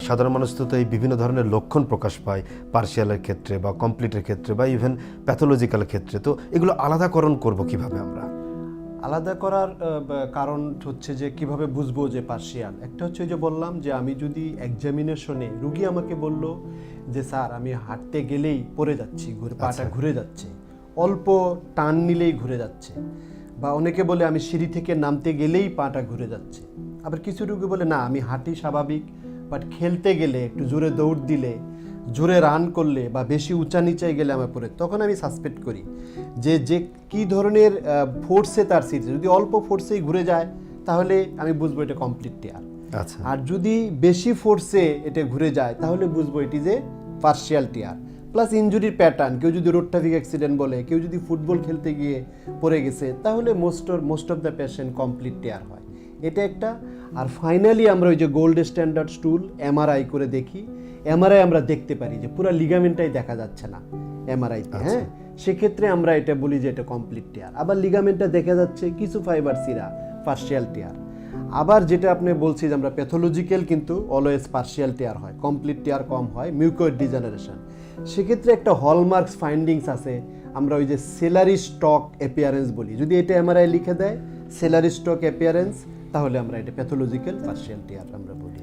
সাধারণ মানুষ তো এই বিভিন্ন ধরনের লক্ষণ প্রকাশ পায় পার্শিয়ালের ক্ষেত্রে বা কমপ্লিটের ক্ষেত্রে বা ইভেন প্যাথোলজিক্যাল ক্ষেত্রে, তো এগুলো আলাদাকরণ করব কিভাবে আমরা? আলাদা করার কারণ হচ্ছে যে কিভাবে বুঝবো যে পার্শিয়াল। একটা হচ্ছে যে বললাম যে আমি যদি এক্সামিনেশনে রুগী আমাকে বলল যে স্যার আমি হাঁটতে গেলেই পড়ে যাচ্ছি, পাটা ঘুরে যাচ্ছে, অল্প টান নিলেই ঘুরে যাচ্ছে, বা অনেকে বলে আমি সিঁড়ি থেকে নামতে গেলেই পাটা ঘুরে যাচ্ছে। আবার কিছু রুগী বলে না আমি হাঁটি স্বাভাবিক, বাট খেলতে গেলে একটু জোরে দৌড় দিলে, জোরে রান করলে বা বেশি উঁচা নিচায় গেলে আমার পড়ে, তখন আমি সাসপেক্ট করি যে যে কী ধরনের ফোর্সে তার সিট। যদি অল্প ফোর্সেই ঘুরে যায় তাহলে আমি বুঝবো এটা কমপ্লিট টিয়ার। আচ্ছা, আর যদি বেশি ফোর্সে এটা ঘুরে যায় তাহলে বুঝবো এটি যে পার্শিয়াল টিয়ার। প্লাস ইনজুরির প্যাটার্ন, কেউ যদি রোড ট্রাফিক অ্যাক্সিডেন্ট বলে, কেউ যদি ফুটবল খেলতে গিয়ে পড়ে গেছে, তাহলে most of the patient complete tear হয়। এটা একটা। আর ফাইনালি আমরা ওই যে গোল্ড স্ট্যান্ডার্ড টুল এমআরআই করে দেখি। এমআরআই আমরা দেখতে পারি যে পুরো লিগামেন্টটাই দেখা যাচ্ছে না এমআরআইতে, হ্যাঁ, সেক্ষেত্রে আমরা এটা বলি যে এটা কমপ্লিট টিয়ার। আবার লিগামেন্টটা দেখা যাচ্ছে কিছু ফাইবার সিরা, পার্শিয়াল টিয়ার। আবার যেটা আপনি বলছি যে আমরা প্যাথোলজিক্যাল কিন্তু অলওয়েজ পার্শিয়াল টিয়ার হয়, কমপ্লিট টিয়ার কম হয়, মিউকয়েড ডিজেনারেশন। সেক্ষেত্রে একটা হলমার্কস ফাইন্ডিংস আছে, আমরা ওই যে সেলারি স্টক অ্যাপিয়ারেন্স বলি। যদি এটা এমআরআই লিখে দেয় সেলারি স্টক অ্যাপিয়ারেন্স, তাহলে আমরা এটা প্যাথোলজিক্যাল পার্শিয়াল টিয়ার আমরা বলি।